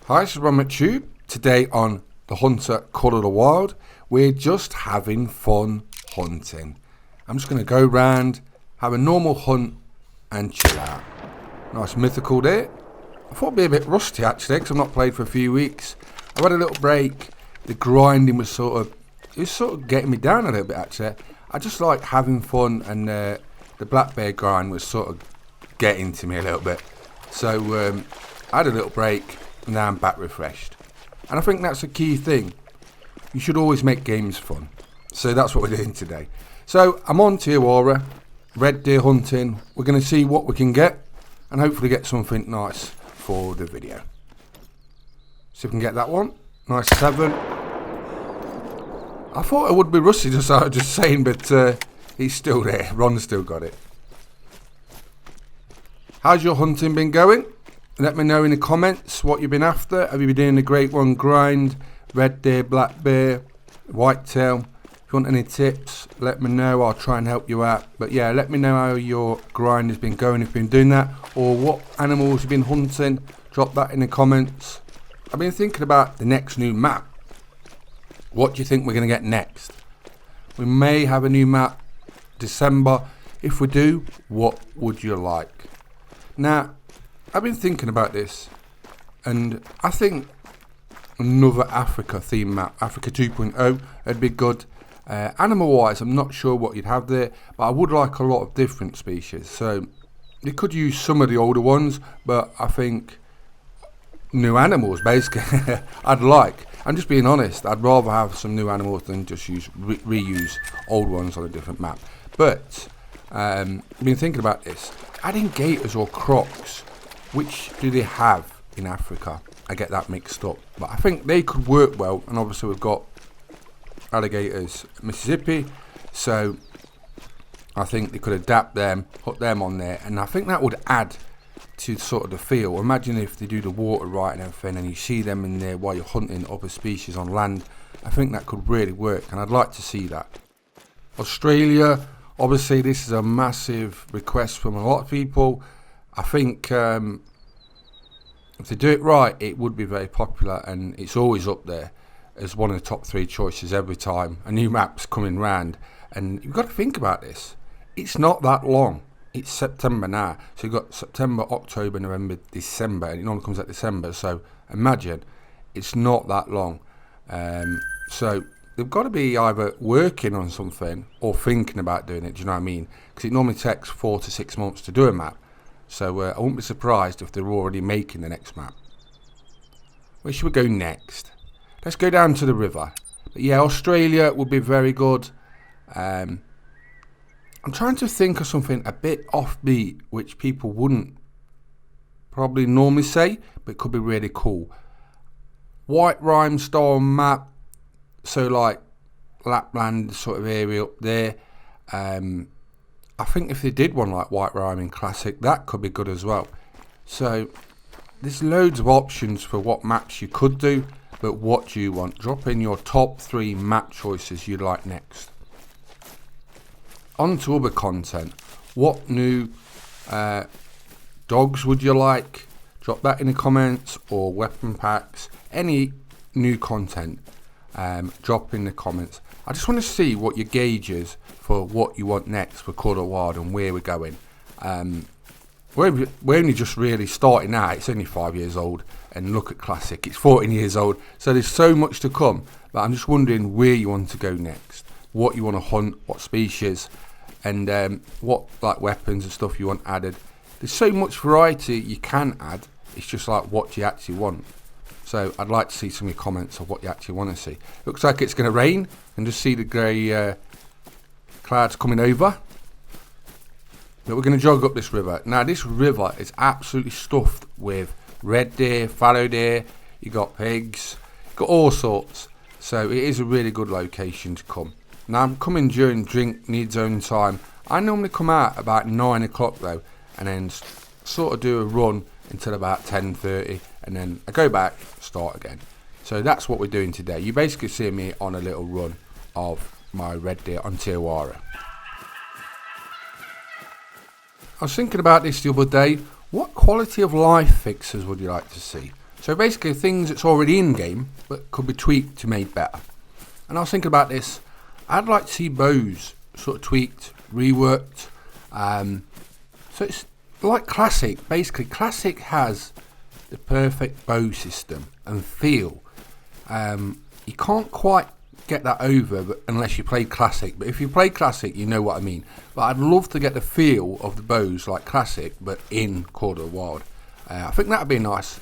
Hi, this is Ron McTube. Today on the Hunter Call of the Wild, we're just having fun hunting. I'm just going to go round, have a normal hunt and chill out. Nice mythical there. I thought it'd be a bit rusty actually because I've not played for a few weeks. I've had a little break. The grinding was sort of getting me down a little bit actually. I just like having fun, and the black bear grind was sort of getting to me a little bit. So I had a little break. Now I'm back refreshed, and I think that's a key thing. You should always make games fun, so that's what we're doing today. So I'm on Tijuana, red deer hunting. We're going to see what we can get and hopefully get something nice for the video. See if we can get that one. Nice 7. I thought it would be rusty, just I was just saying, but he's still there. Ron's still got it. How's your hunting been going? Let me know in the comments what you've been after. Have you been doing the Great One grind, red deer, black bear, whitetail? If you want any tips, let me know. I'll try and help you out. But yeah, let me know how your grind has been going if you've been doing that, or what animals you've been hunting. Drop that in the comments. I've been thinking about the next new map. What do you think we're going to get next? We may have a new map December. If we do, what would you like? Now, I've been thinking about this, and I think another Africa theme map, Africa 2.0, would be good. Animal wise, I'm not sure what you'd have there, but I would like a lot of different species. So you could use some of the older ones, but I think new animals basically I'm just being honest, I'd rather have some new animals than just reuse old ones on a different map. But I've been thinking about this, adding gators or crocs. Which do they have in Africa? I get that mixed up, but I think they could work well. And obviously we've got alligators Mississippi, so I think they could adapt them, put them on there, and I think that would add to sort of the feel. Imagine if they do the water right and everything, and you see them in there while you're hunting other species on land. I think that could really work, and I'd like to see that. Australia, obviously this is a massive request from a lot of people. I think if they do it right, it would be very popular, and it's always up there as one of the top 3 choices every time a new map's coming round. And you've got to think about this. It's not that long. It's September now. So you've got September, October, November, December, and it normally comes out December. So imagine, it's not that long. So they've got to be either working on something or thinking about doing it, do you know what I mean? Because it normally takes 4 to 6 months to do a map. So I wouldn't be surprised if they're already making the next map. Where should we go next? Let's go down to the river. But yeah, Australia would be very good. I'm trying to think of something a bit offbeat, which people wouldn't probably normally say, but it could be really cool. White rime style map, so like Lapland sort of area up there. I think if they did one like White Rhyming Classic, that could be good as well. So there's loads of options for what maps you could do, but what do you want? Drop in your top 3 map choices you'd like next. On to other content. What new dogs would you like? Drop that in the comments, or weapon packs. Any new content, drop in the comments. I just want to see what your gauge is for what you want next for Call of the Wild and where we're going. We're only just really starting out. It's only 5 years old, and look at Classic, it's 14 years old, so there's so much to come. But I'm just wondering where you want to go next, what you want to hunt, what species, and what like weapons and stuff you want added. There's so much variety you can add. It's just like what you actually want. So I'd like to see some of your comments of what you actually want to see. Looks like it's going to rain, and just see the grey clouds coming over. But we're going to jog up this river. Now this river is absolutely stuffed with red deer, fallow deer. You got pigs, you got all sorts. So it is a really good location to come. Now I'm coming during drink need zone time. I normally come out about 9 o'clock though, and then sort of do a run until about 10:30, and then I go back, start again. So that's what we're doing today. You basically see me on a little run of my red deer on Tijuana. I was thinking about this the other day. What quality of life fixes would you like to see? So basically things that's already in game but could be tweaked to make better. And I was thinking about this. I'd like to see bows sort of tweaked, reworked. So it's like Classic. Basically, Classic has the perfect bow system and feel. You can't quite get that over unless you play Classic. But if you play Classic, you know what I mean. But I'd love to get the feel of the bows like Classic, but in Call of the Wild. I think that'd be a nice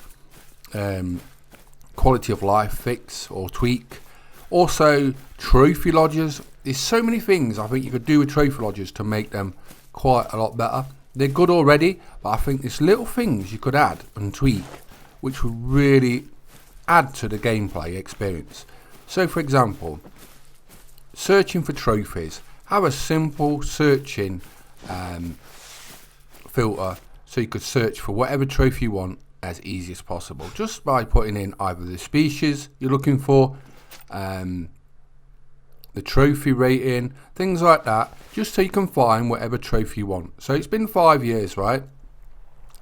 quality of life fix or tweak. Also, trophy lodges. There's so many things I think you could do with trophy lodges to make them quite a lot better. They're good already, but I think there's little things you could add and tweak which would really add to the gameplay experience. So for example, searching for trophies. Have a simple searching filter so you could search for whatever trophy you want as easy as possible, just by putting in either the species you're looking for, the trophy rating, things like that, just so you can find whatever trophy you want. So it's been 5 years, right?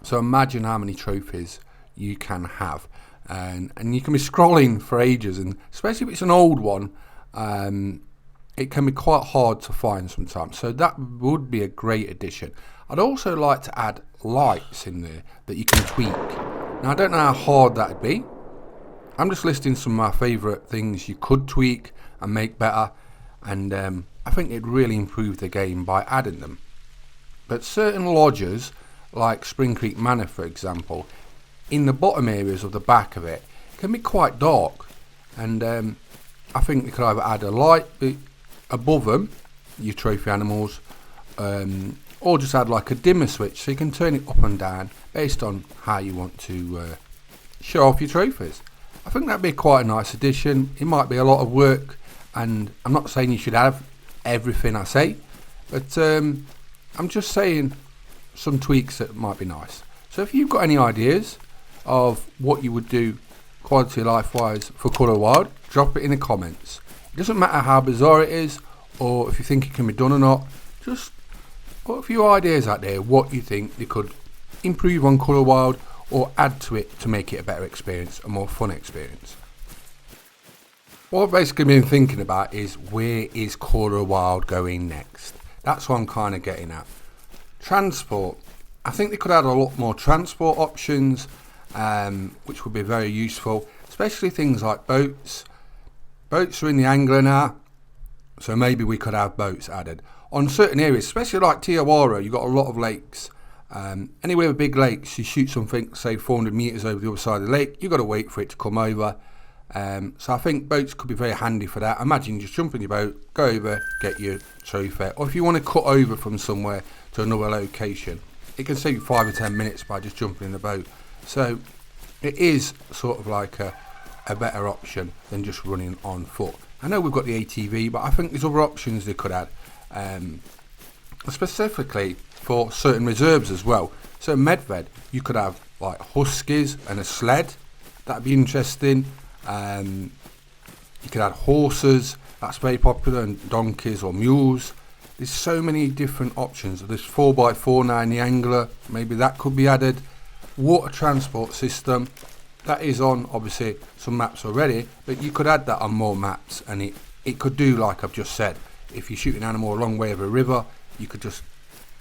So imagine how many trophies you can have, and you can be scrolling for ages, and especially if it's an old one, it can be quite hard to find sometimes. So that would be a great addition. I'd also like to add lights in there that you can tweak. Now I don't know how hard that'd be. I'm just listing some of my favourite things you could tweak and make better, and I think it'd really improve the game by adding them. But certain lodges, like Spring Creek Manor for example, in the bottom areas of the back of it, can be quite dark, and I think you could either add a light above them, your trophy animals, or just add like a dimmer switch so you can turn it up and down based on how you want to show off your trophies. I think that'd be quite a nice addition. It might be a lot of work, and I'm not saying you should have everything I say, but I'm just saying some tweaks that might be nice. So if you've got any ideas of what you would do quality of life wise for Call of the Wild, drop it in the comments. It doesn't matter how bizarre it is or if you think it can be done or not, just put a few ideas out there what you think you could improve on Call of the Wild or add to it to make it a better experience, a more fun experience. What I've basically been thinking about is, where is Call of the Wild going next? That's what I'm kind of getting at. Transport. I think they could add a lot more transport options, which would be very useful, especially things like boats. Boats are in the angler now, so maybe we could have boats added on certain areas, especially like Tiawara. You've got a lot of lakes. Anywhere with big lakes, you shoot something say 400 meters over the other side of the lake, you've got to wait for it to come over. So I think boats could be very handy for that. Imagine you just jump in your boat, go over, get your trophy, or if you want to cut over from somewhere to another location, it can save you 5 or 10 minutes by just jumping in the boat. So it is sort of like a better option than just running on foot. I know we've got the ATV, but I think there's other options they could add, specifically for certain reserves as well. So Medved, you could have like huskies and a sled. That'd be interesting. You could add horses. That's very popular, and donkeys or mules. There's so many different options. There's 4x4 now in the angler. Maybe that could be added. Water transport system. That is on obviously some maps already, but you could add that on more maps, and it could do like I've just said. If you shoot an animal a long way over a river, you could just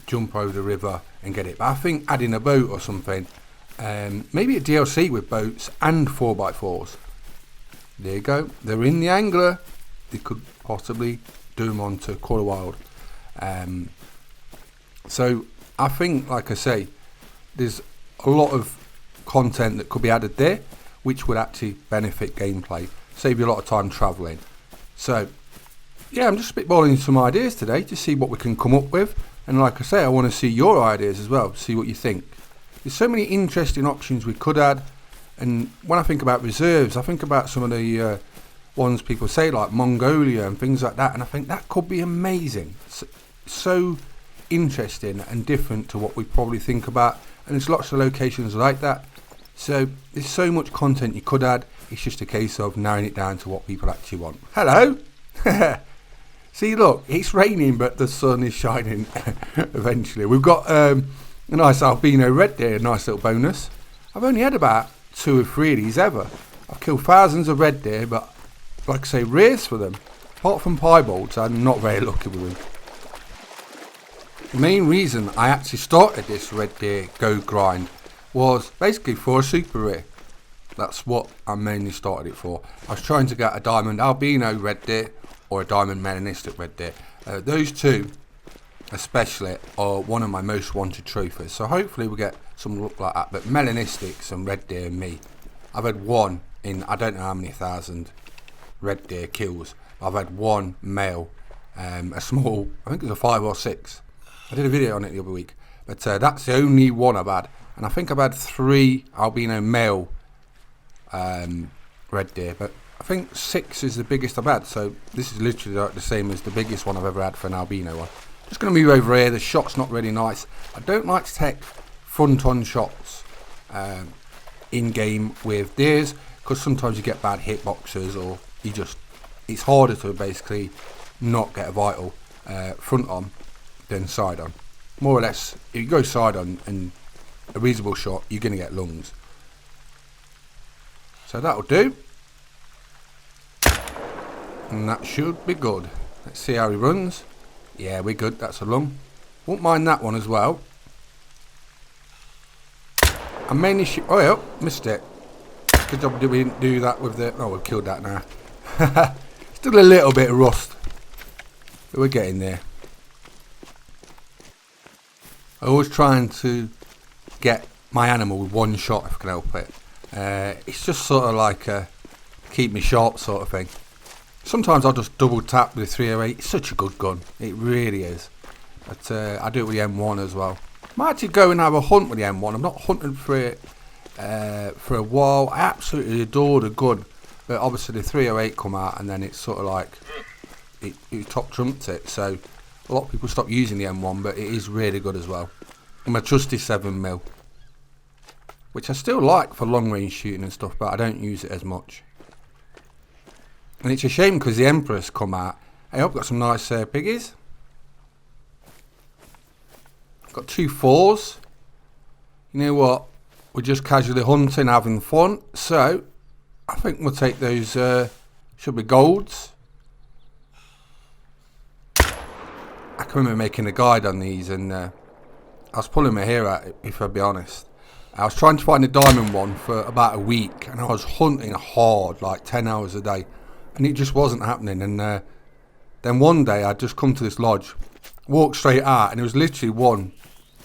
jump over the river and get it. But I think adding a boat or something, maybe a DLC with boats and 4x4s. There you go. They're in the angler. They could possibly do them onto Call of the Wild. So I think, like I say, there's a lot of content that could be added there, which would actually benefit gameplay, save you a lot of time travelling. So yeah, I'm just spitballing some ideas today to see what we can come up with, and like I say, I want to see your ideas as well, see what you think. There's so many interesting options we could add, and when I think about reserves, I think about some of the ones people say like Mongolia and things like that, and I think that could be amazing. So interesting and different to what we probably think about, and there's lots of locations like that. So there's so much content you could add. It's just a case of narrowing it down to what people actually want. Hello. See, look, it's raining, but the sun is shining eventually. We've got a nice albino red there, a nice little bonus. I've only had about 2 or 3 of these ever. I've killed thousands of red deer, but like I say, rares for them. Apart from piebalds, I'm not very lucky with them. The main reason I actually started this red deer go grind was basically for a super rare. That's what I mainly started it for. I was trying to get a diamond albino red deer or a diamond melanistic red deer. Those two especially are one of my most wanted trophies, so hopefully we'll get some look like that. But melanistics and red deer and me, I've had one in I don't know how many thousand red deer kills. I've had one male, a small, I think it was a 5 or 6. I did a video on it the other week, but that's the only one I've had, and I think I've had 3 albino male red deer, but I think 6 is the biggest I've had, so this is literally like the same as the biggest one I've ever had for an albino one. Just going to move over here. The shot's not really nice. I don't like to take front-on shots in-game with deers, because sometimes you get bad hitboxes, or you just, it's harder to basically not get a vital front-on than side-on. More or less, if you go side-on and a reasonable shot, you're going to get lungs. So that'll do. And that should be good. Let's see how he runs. Yeah, we're good. That's a lung. Won't mind that one as well. I mainly shoot. Oh, yeah, missed it. Good job we didn't do that with the. Oh, we've killed that now. Still a little bit of rust, but we're getting there. I'm always trying to get my animal with one shot if I can help it. It's just sort of like a keep me sharp sort of thing. Sometimes I'll just double tap with the 308. It's such a good gun. It really is. But I do it with the M1 as well. I might actually go and have a hunt with the M1. I'm not hunting for it for a while. I absolutely adore the gun. But obviously the 308 come out and then it's sort of like it top trumped it. So a lot of people stop using the M1, but it is really good as well. And my trusty 7mm, which I still like for long range shooting and stuff, but I don't use it as much. And it's a shame because the Emperor's come out. Hey, I've got some nice piggies. Got 2 4s. You know what? We're just casually hunting, having fun. So, I think we'll take those, should be golds. I can remember making a guide on these and I was pulling my hair out, if I'll be honest. I was trying to find a diamond one for about a week and I was hunting hard, like 10 hours a day. And it just wasn't happening. And then one day I'd just come to this lodge, walked straight out, and there was literally one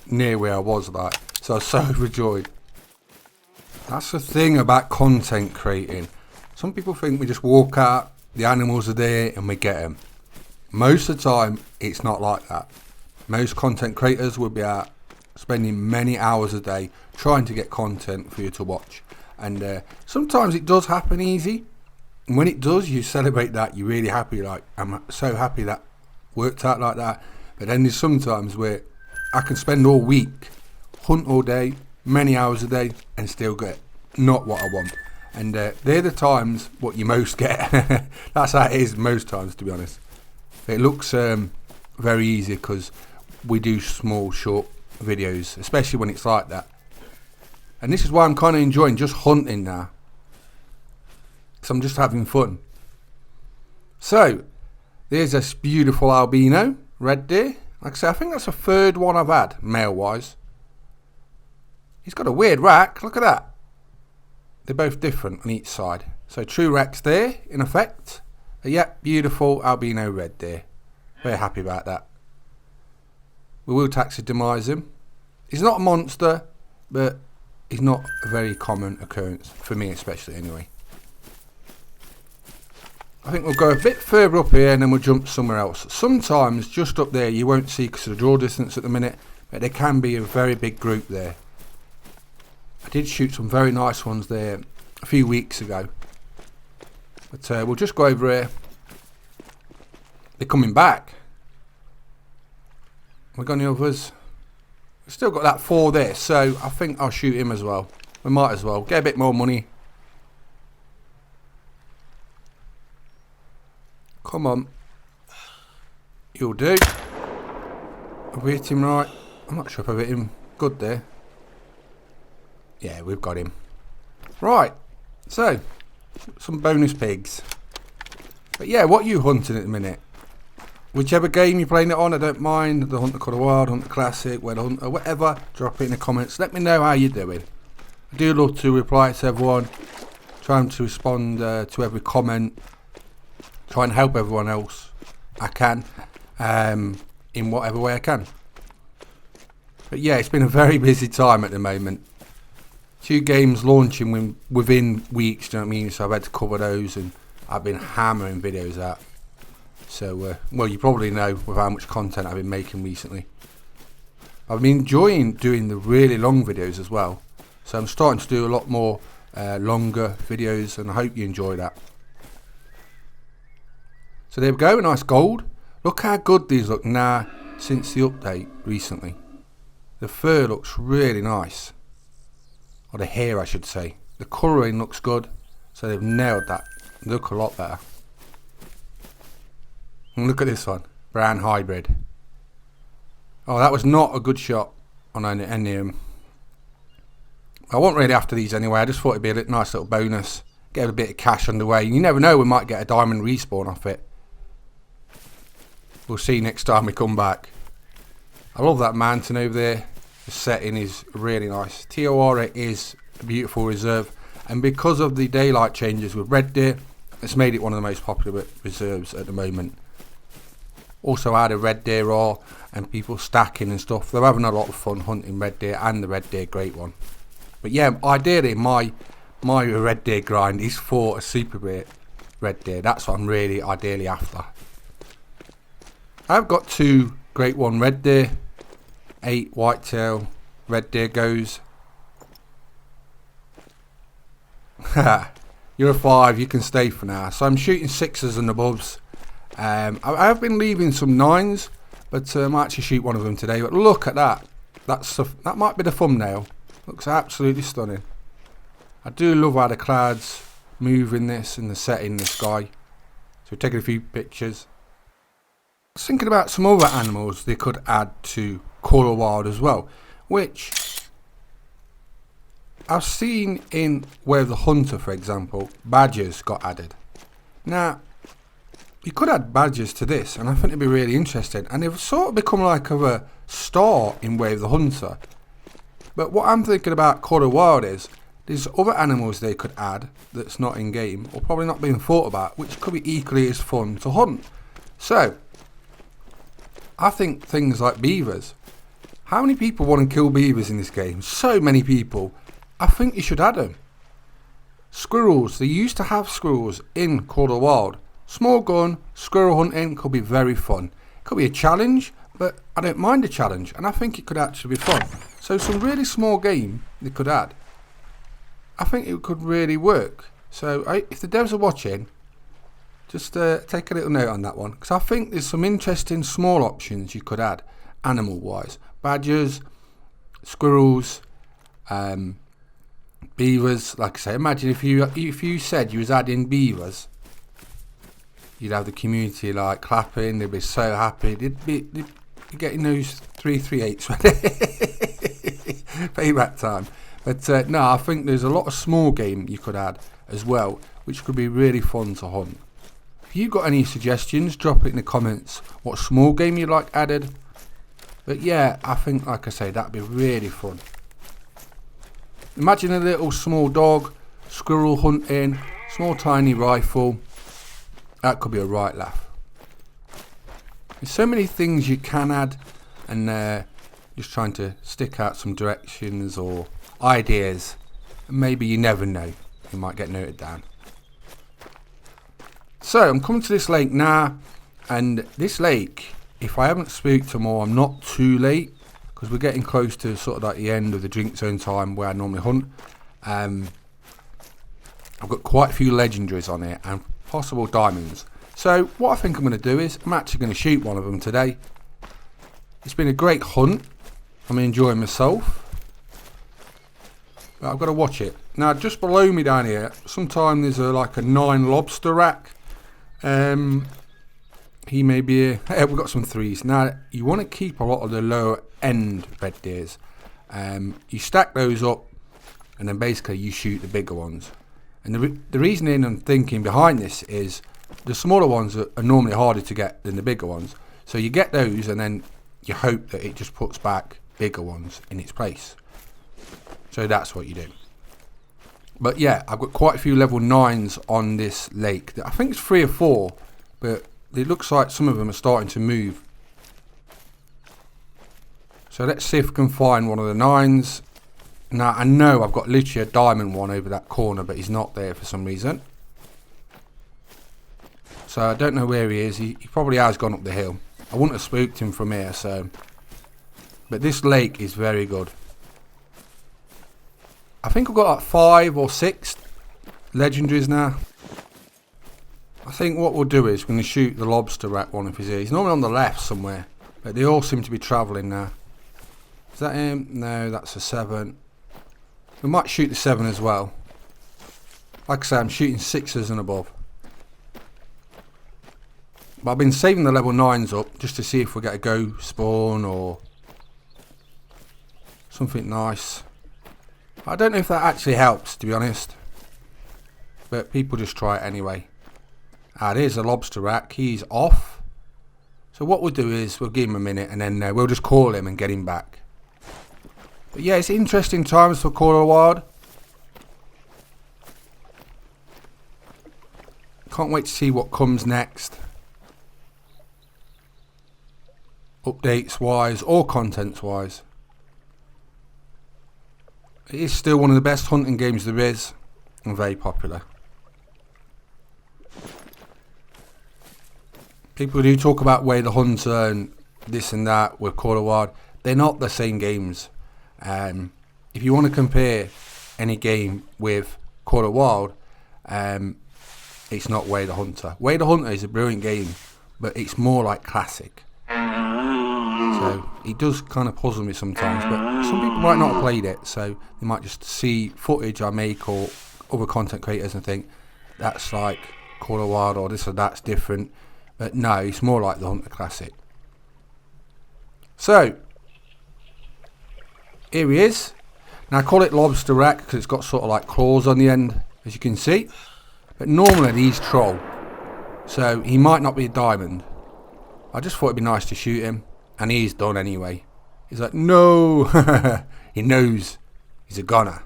near where I was, like. So I was so overjoyed. That's the thing about content creating. Some people think we just walk out, the animals are there, and we get them. Most of the time, it's not like that. Most content creators will be out spending many hours a day trying to get content for you to watch. And sometimes it does happen easy. And when it does, you celebrate that. You're really happy, like, I'm so happy that worked out like that. But then there's sometimes where I can spend all week, hunt all day, many hours a day, and still get not what I want. And they're the times what you most get. That's how it is most times, to be honest. It looks very easy because we do small, short videos, especially when it's like that. And this is why I'm kind of enjoying just hunting now. I'm just having fun. So there's this beautiful albino red deer. Like I say, I think that's the 3rd one I've had male wise. He's got a weird rack. Look at that. They're both different on each side. So true racks there in effect. Yep, beautiful albino red deer. Very happy about that. We will taxidermise him. He's not a monster, but he's not a very common occurrence for me, especially anyway. I think we'll go a bit further up here and then we'll jump somewhere else. Sometimes just up there you won't see because of the draw distance at the minute, but there can be a very big group there. I did shoot some very nice ones there a few weeks ago. But we'll just go over here. They're coming back. We've got any others? We've still got that 4 there, so I think I'll shoot him as well. We might as well. Get a bit more money. Come on. You'll do. Have we hit him right? I'm not sure if I've hit him good there. Yeah, we've got him. Right, so some bonus pigs. But yeah, what are you hunting at the minute? Whichever game you're playing it on, I don't mind. The Hunter Colour Wild, Hunter Classic, Wed Hunter, whatever. Drop it in the comments. Let me know how you're doing. I do love to reply to everyone. Trying to respond to every comment. Try and help everyone else I can. In whatever way I can. But yeah, it's been a very busy time at the moment. 2 games launching within weeks, do you know what I mean? So I've had to cover those, and I've been hammering videos out. So, well, you probably know with how much content I've been making recently. I've been enjoying doing the really long videos as well. So I'm starting to do a lot more longer videos, and I hope you enjoy that. So there we go, a nice gold. Look how good these look now since the update recently. The fur looks really nice. Or the hair, I should say. The colouring looks good. So they've nailed that. They look a lot better. And look at this one. Brown hybrid. Oh, that was not a good shot on any of them. I wasn't really after these anyway. I just thought it'd be a nice little bonus. Get a bit of cash underway. You never know, we might get a diamond respawn off it. We'll see next time we come back. I love that mountain over there. The setting is really nice. Tijuana is a beautiful reserve, and because of the daylight changes with red deer, it's made it one of the most popular reserves at the moment. Also how the red deer are, and people stacking and stuff. They're having a lot of fun hunting red deer, and the red deer great one. But yeah, ideally my red deer grind is for a super rare red deer. That's what I'm really ideally after. I've got 2 great one red deer, 8 whitetail red deer goes. You're a 5, you can stay for now. So I'm shooting 6s and above. I have been leaving some 9s, but I might actually shoot one of them today. But look at that. That might be the thumbnail. Looks absolutely stunning. I do love how the clouds move in this and the setting in the sky. So we're taking a few pictures. I was thinking about some other animals they could add to Colour Wild as well, which I've seen in Way of the Hunter, for example. Badgers got added. Now, you could add badgers to this, and I think it'd be really interesting. And they've sort of become like a star in Way of the Hunter. But what I'm thinking about Colour Wild is there's other animals they could add that's not in game, or probably not being thought about, which could be equally as fun to hunt. So I think things like beavers. How many people want to kill beavers in this game? So many people. I think you should add them. Squirrels. They used to have squirrels in Colour Wild. Small gun, squirrel hunting could be very fun. It could be a challenge, but I don't mind a challenge, and I think it could actually be fun. So some really small game they could add. I think it could really work. So if the devs are watching, just take a little note on that one, because I think there's some interesting small options you could add animal wise. Badgers, squirrels, beavers. Like I say, imagine if you said you was adding beavers, you'd have the community like clapping. They'd be so happy. They'd be getting those 338s payback time. But no, I think there's a lot of small game you could add as well, which could be really fun to hunt. If you've got any suggestions, drop it in the comments what small game you'd like added. But yeah, I think, like I say, that'd be really fun. Imagine a little small dog, squirrel hunting, small tiny rifle. That could be a right laugh. There's so many things you can add, and just trying to stick out some directions or ideas. Maybe you never know, you might get noted down. So I'm coming to this lake now, and this lake, if I haven't spooked them all, I'm not too late, because we're getting close to sort of like the end of the drink zone time where I normally hunt. I've got quite a few legendaries on here and possible diamonds. So what I think I'm going to do is I'm actually going to shoot one of them today. It's been a great hunt. I'm enjoying myself. But I've got to watch it. Now just below me down here, sometimes there's like a 9 lobster rack. He may be here. Hey, we've got some 3s. Now you want to keep a lot of the lower end red deers. You stack those up and then basically you shoot the bigger ones. And the reasoning and thinking behind this is the smaller ones are normally harder to get than the bigger ones. So you get those and then you hope that it just puts back bigger ones in its place. So that's what you do. But yeah, I've got quite a few level 9s on this lake. I think it's 3 or 4, but it looks like some of them are starting to move. So let's see if we can find one of the 9s. Now I know I've got literally a diamond one over that corner, but he's not there for some reason. So I don't know where he is. He probably has gone up the hill. I wouldn't have spooked him from here, so. But this lake is very good. I think I've got like 5 or 6 legendaries now. I think what we'll do is we're going to shoot the lobster rat one if he's here. He's normally on the left somewhere, but they all seem to be travelling now. Is that him? No, that's a 7. We might shoot the 7 as well. Like I say, I'm shooting 6s and above. But I've been saving the level 9s up just to see if we get a go spawn or something nice. I don't know if that actually helps, to be honest. But people just try it anyway. There's a lobster rack. He's off. So what we'll do is we'll give him a minute and then we'll just call him and get him back. But yeah, it's interesting times for Call of the Wild. Can't wait to see what comes next. Updates wise or contents wise. It is still one of the best hunting games there is and very popular. People do talk about Way the Hunter and this and that with Call of the Wild. They're not the same games. If you want to compare any game with Call of the Wild, it's not Way the Hunter. Way the Hunter is a brilliant game, but it's more like classic. So it does kind of puzzle me sometimes, but some people might not have played it, so they might just see footage I make or other content creators and think that's like Call of the Wild or this or that's different. But no, it's more like the Hunter Classic. So here he is. Now I call it lobster rack because it's got sort of like claws on the end, as you can see. But normally he's troll, so he might not be a diamond. I just thought it'd be nice to shoot him, and he's done anyway. He's like, no. He knows he's a goner.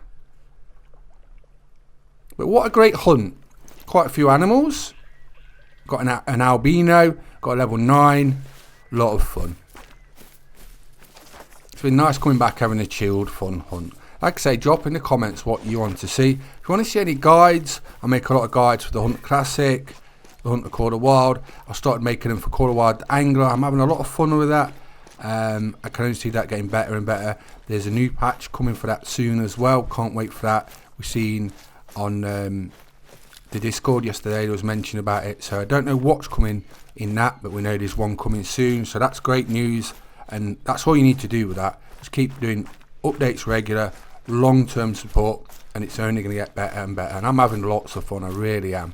But what a great hunt. Quite a few animals. Got an albino, got a level 9. A lot of fun. It's been nice coming back having a chilled, fun hunt. Like I say, drop in the comments what you want to see. If you want to see any guides, I make a lot of guides for the Hunter Classic, the Hunter Call of the Wild. I started making them for Call of the Wild Angler. I'm having a lot of fun with that. I can only see that getting better and better. There's a new patch coming for that soon as well. Can't wait for that. We've seen on the Discord yesterday there was mention about it. So I don't know what's coming in that, but we know there's one coming soon. So that's great news. And that's all you need to do with that. Just keep doing updates regular, long-term support, and it's only going to get better and better. And I'm having lots of fun, I really am.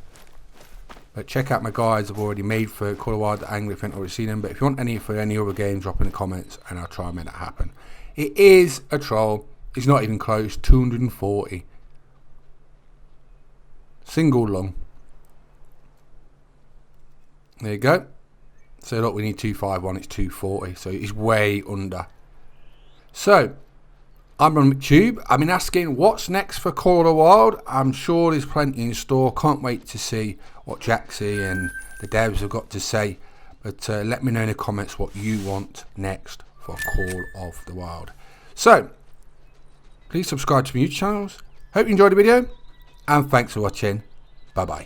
But check out my guides I've already made for Call of the Wild Angler if you haven't already seen them. But if you want any for any other game, drop in the comments and I'll try and make that happen. It is a troll. It's not even close. 240. Single lung. There you go. So look, we need 251. It's 240. So it's way under. So I'm on YouTube. I've been asking what's next for Call of the Wild. I'm sure there's plenty in store. Can't wait to see what Jaxie and the devs have got to say. But let me know in the comments what you want next for Call of the Wild. So please subscribe to my YouTube channels. Hope you enjoyed the video and thanks for watching. Bye bye.